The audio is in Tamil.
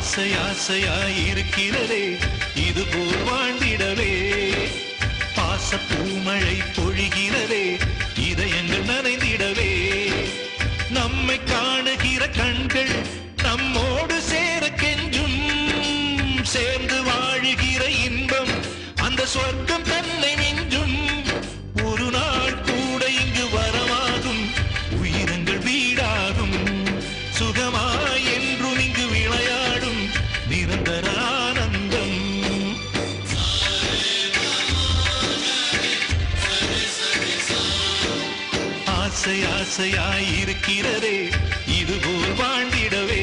ஆசை ஆசையாய் இருக்கிறதே இதுபோல் வாழ்ந்திடவே பாச பூமழை பொழிகிறதே இதயங்கள் நனைந்திடவே நம்மை காணுகிற கண்கள் நம்மோடு சேர கெஞ்சும் சேர்ந்து வாழுகிற இன்பம் அந்த சொர்க்கம் தன்னை மிஞ்சும் ஒரு நாள் கூட இங்கு வரமாகும் உயிரங்கள் வீடாகும் சுகமாய் என்றும் இங்கு விளையாடும் நிரந்தர ஆனந்தம் ஆசை ஆசையாய் இருக்கிறதே இதுபோல் வாழ்ந்திடவே